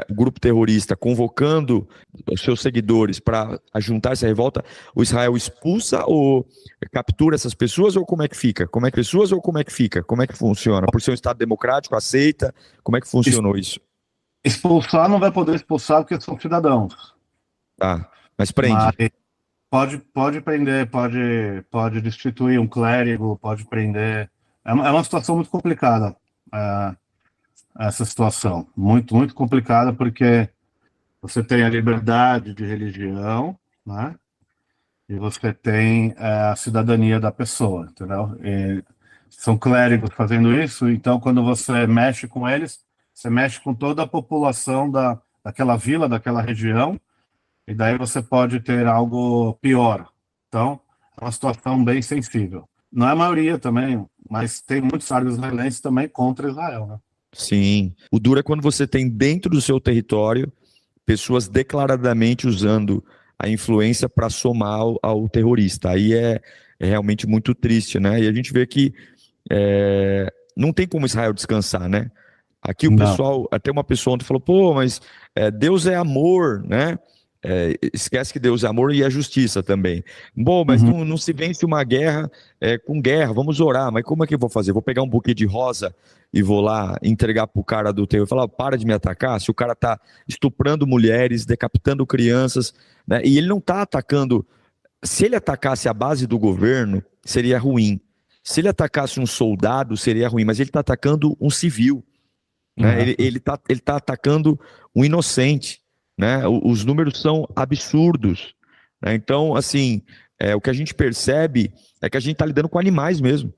o grupo terrorista, convocando os seus seguidores para juntar essa revolta, o Israel expulsa ou captura essas pessoas, ou como é que fica? Como é que pessoas ou como é que fica? Como é que funciona? Por ser um Estado democrático, aceita? Como é que funcionou isso? Expulsar não vai poder expulsar porque são cidadãos. Tá, mas prende. Mas pode prender, pode destituir um clérigo, pode prender. É uma situação muito complicada, essa situação. Muito, muito complicada, porque você tem a liberdade de religião, né? E você tem a cidadania da pessoa, entendeu? E são clérigos fazendo isso, então quando você mexe com eles, você mexe com toda a população daquela vila, daquela região, e daí você pode ter algo pior. Então, é uma situação bem sensível. Não é a maioria também, mas tem muitos árabes israelenses também contra Israel, né? Sim. O duro é quando você tem dentro do seu território pessoas declaradamente usando a influência para somar ao terrorista. Aí é realmente muito triste, né? E a gente vê que não tem como Israel descansar, né? Aqui o pessoal, até uma pessoa ontem falou, pô, mas Deus é amor, né? Esquece que Deus é amor e é justiça também. Bom, mas não se vence uma guerra com guerra, vamos orar, mas como é que eu vou fazer? Vou pegar um buquê de rosa e vou lá entregar pro cara do terror e falar, para de me atacar, se o cara tá estuprando mulheres, decapitando crianças, né? E ele não tá atacando, se ele atacasse a base do governo, seria ruim. Se ele atacasse um soldado, seria ruim, mas ele tá atacando um civil, né? Ele tá atacando um inocente, né? Os números são absurdos, né? Então, assim, o que a gente percebe é que a gente está lidando com animais mesmo,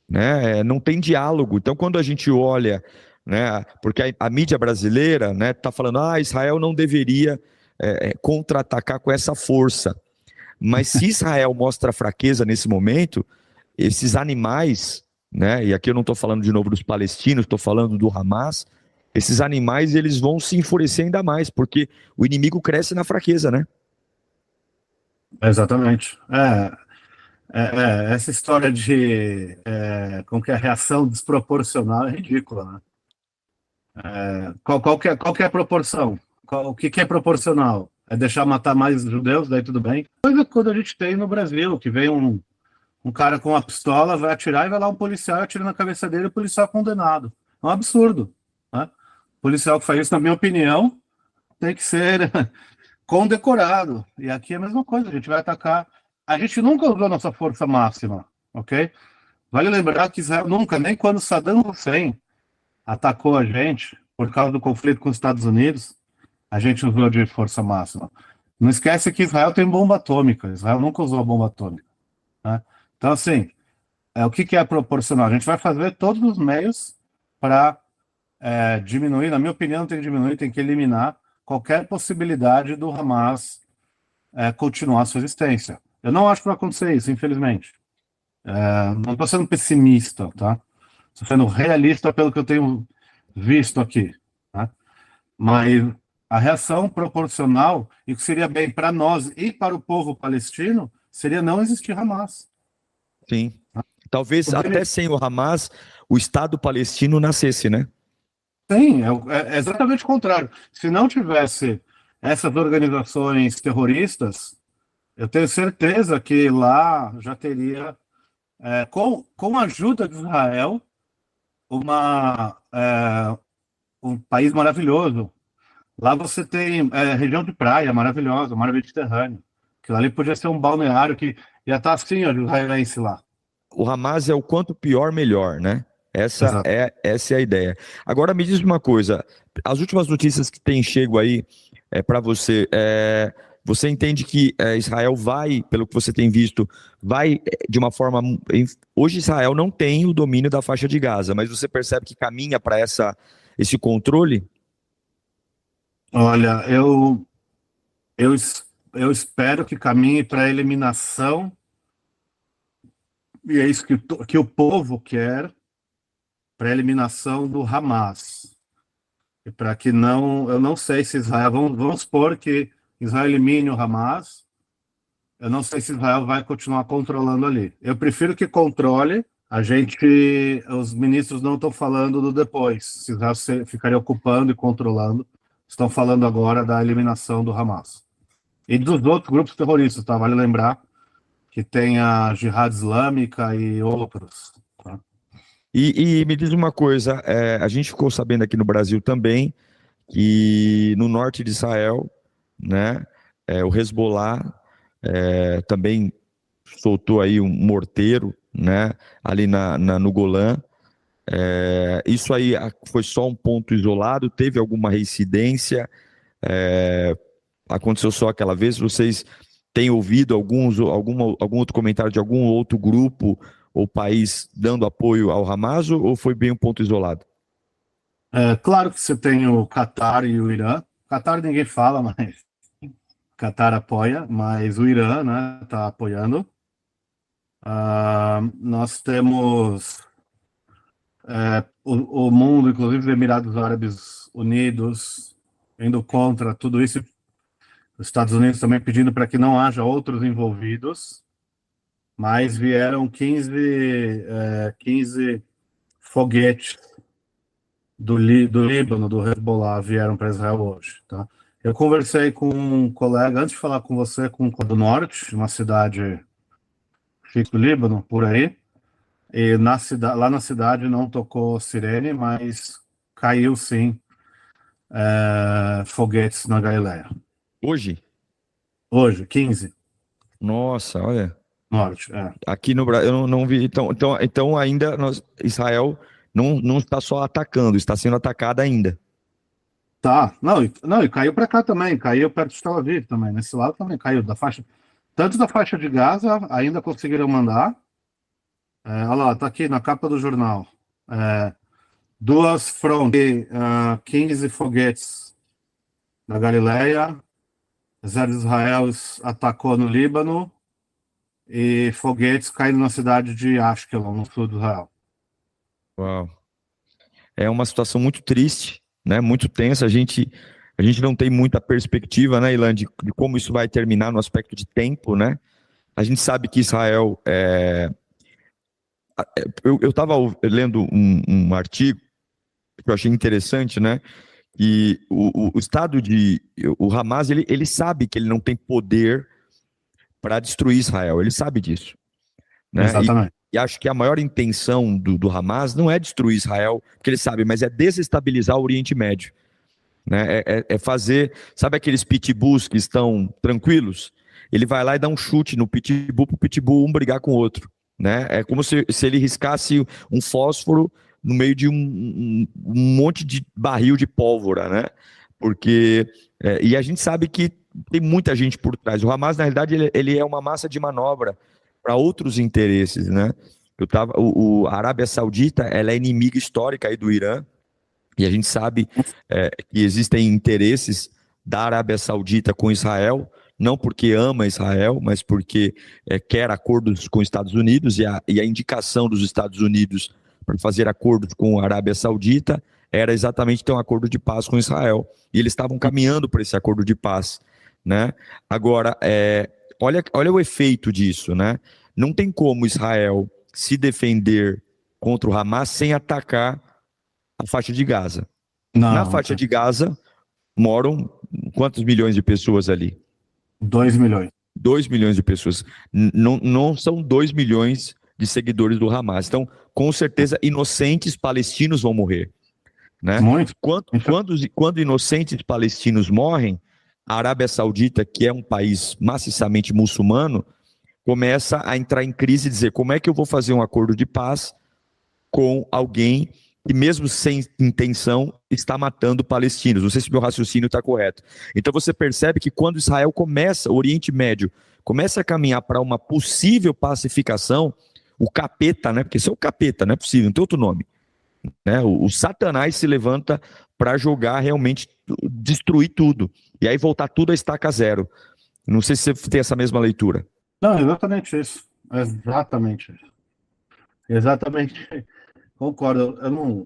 né? Não tem diálogo. Então, quando a gente olha, né, porque a mídia brasileira, né, está falando, Israel não deveria contra-atacar com essa força. Mas se Israel mostra fraqueza nesse momento, esses animais, né, e aqui eu não estou falando de novo dos palestinos, estou falando do Hamas, esses animais eles vão se enfurecer ainda mais, porque o inimigo cresce na fraqueza, né? Exatamente. Essa história de como que é a reação desproporcional é ridícula, né? Qual que é a proporção? O que é proporcional? É deixar matar mais judeus, daí tudo bem? Coisa quando a gente tem no Brasil, que vem um cara com uma pistola, vai atirar e vai lá um policial atira na cabeça dele, o policial é condenado. É um absurdo, né? O policial que faz isso, na minha opinião, tem que ser condecorado. E aqui é a mesma coisa, a gente vai atacar. A gente nunca usou nossa força máxima, ok? Vale lembrar que Israel nunca, nem quando Saddam Hussein atacou a gente, por causa do conflito com os Estados Unidos, a gente usou de força máxima. Não esquece que Israel tem bomba atômica. Israel nunca usou bomba atômica, né? Então, assim, o que é proporcional? A gente vai fazer todos os meios para diminuir, na minha opinião, tem que diminuir, tem que eliminar qualquer possibilidade do Hamas continuar a sua existência. Eu não acho que vai acontecer isso, infelizmente. Não estou sendo pessimista, tá? Estou sendo realista pelo que eu tenho visto aqui, tá? Mas a reação proporcional, e que seria bem para nós e para o povo palestino, seria não existir Hamas. Sim. Talvez até sem o Hamas, o Estado palestino nascesse, né? Sim, é exatamente o contrário. Se não tivesse essas organizações terroristas, eu tenho certeza que lá já teria, com a ajuda de Israel, um país maravilhoso. Lá você tem região de praia maravilhosa, mar Mediterrâneo. Aquilo ali podia ser um balneário que ia estar assim, ó, de israelense lá. O Hamas é o quanto pior, melhor, né? Essa é a ideia. Agora me diz uma coisa, as últimas notícias que tem chego aí para você, você entende que Israel vai, pelo que você tem visto, vai de uma forma... Hoje Israel não tem o domínio da faixa de Gaza, mas você percebe que caminha para esse controle? Olha, eu espero que caminhe para a eliminação, e é isso que o povo quer, para a eliminação do Hamas. E para que não, eu não sei se Israel, vamos supor que Israel elimine o Hamas, eu não sei se Israel vai continuar controlando ali. Eu prefiro que controle. Os ministros não estão falando do depois, se Israel ficaria ocupando e controlando. Estão falando agora da eliminação do Hamas. E dos outros grupos terroristas, tá? Vale lembrar que tem a Jihad Islâmica e outros. Tá? E me diz uma coisa, a gente ficou sabendo aqui no Brasil também que no norte de Israel, né, o Hezbollah também soltou aí um morteiro, né, ali no Golã. Isso aí foi só um ponto isolado? Teve alguma reincidência? Aconteceu só aquela vez? Vocês têm ouvido algum outro comentário de algum outro grupo ou país dando apoio ao Hamas, ou foi bem um ponto isolado? Claro que você tem o Catar e o Irã. Catar ninguém fala, mas Catar apoia, mas o Irã, né, está apoiando. Nós temos o mundo, inclusive os Emirados Árabes Unidos, indo contra tudo isso. Os Estados Unidos também pedindo para que não haja outros envolvidos, mas vieram 15 foguetes do Líbano, do Hezbollah, vieram para Israel hoje. Tá? Eu conversei com um colega, antes de falar com você, com um do norte, uma cidade fica do Líbano, por aí, e lá na cidade não tocou sirene, mas caiu sim foguetes na Galileia. Hoje? Hoje, 15. Nossa, olha. Norte, Aqui no Brasil, eu não vi. Então ainda Israel não está só atacando, está sendo atacada ainda. Tá, não, e caiu para cá também, caiu perto de Tel Aviv também, nesse lado também caiu, tanto da faixa de Gaza, ainda conseguiram mandar, olha lá, tá aqui na capa do jornal, duas frontes, 15 foguetes na Galileia, Exército de Israel atacou no Líbano, e foguetes caíram na cidade de Ashkelon, no sul de Israel. Uau. É uma situação muito triste, né? Muito tensa. A gente não tem muita perspectiva, né, Ilan, de como isso vai terminar no aspecto de tempo, né? A gente sabe que Israel eu estava lendo um artigo que eu achei interessante, né? E o Estado o Hamas, ele sabe que ele não tem poder para destruir Israel, ele sabe disso, né? Exatamente. E acho que a maior intenção do Hamas não é destruir Israel, porque ele sabe, mas é desestabilizar o Oriente Médio, né? É fazer, sabe aqueles pitbulls que estão tranquilos? Ele vai lá e dá um chute no pitbull para o pitbull um brigar com o outro, né? É como se ele riscasse um fósforo no meio de um monte de barril de pólvora, né? Porque e a gente sabe que tem muita gente por trás. O Hamas, na realidade, ele é uma massa de manobra para outros interesses, né? A Arábia Saudita, ela é inimiga histórica aí do Irã, e a gente sabe que existem interesses da Arábia Saudita com Israel, não porque ama Israel, mas porque quer acordos com os Estados Unidos, e a indicação dos Estados Unidos para fazer acordos com a Arábia Saudita era exatamente ter um acordo de paz com Israel, e eles estavam caminhando para esse acordo de paz, né? Agora, olha o efeito disso, né? Não tem como Israel se defender contra o Hamas sem atacar a faixa de Gaza. Na faixa de Gaza moram quantos milhões de pessoas ali? 2 milhões. 2 milhões de pessoas. Não são 2 milhões de seguidores do Hamas. Então, com certeza, inocentes palestinos vão morrer, né? Muito. Quando inocentes palestinos morrem, a Arábia Saudita, que é um país maciçamente muçulmano, começa a entrar em crise e dizer: como é que eu vou fazer um acordo de paz com alguém que, mesmo sem intenção, está matando palestinos? Não sei se meu raciocínio está correto. Então você percebe que quando Israel o Oriente Médio começa a caminhar para uma possível pacificação, o capeta, né? Porque esse é o capeta, não é possível, não tem outro nome, né? O Satanás se levanta para jogar, realmente destruir tudo, e aí voltar tudo a estaca zero. Não sei se você tem essa mesma leitura. Não, exatamente isso. Exatamente isso. Exatamente. Concordo.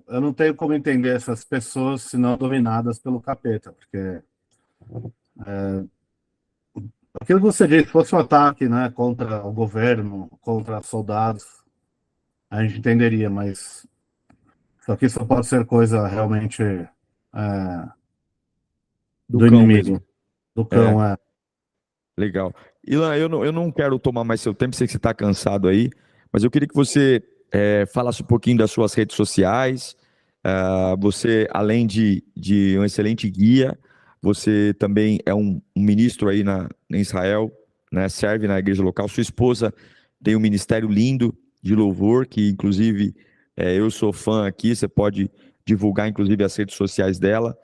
Eu não tenho como entender essas pessoas se não dominadas pelo capeta, porque Aquilo que você disse, se fosse um ataque, né, contra o governo, contra soldados, a gente entenderia, mas isso aqui só pode ser coisa realmente Do do cão inimigo, mesmo. do É, cão, é. legal. Ilan, eu não quero tomar mais seu tempo, sei que você está cansado aí, mas eu queria que você falasse um pouquinho das suas redes sociais. Você, além de um excelente guia, você também é um ministro aí em Israel, né? Serve na igreja local. Sua esposa tem um ministério lindo de louvor, que inclusive eu sou fã aqui, você pode divulgar inclusive as redes sociais dela.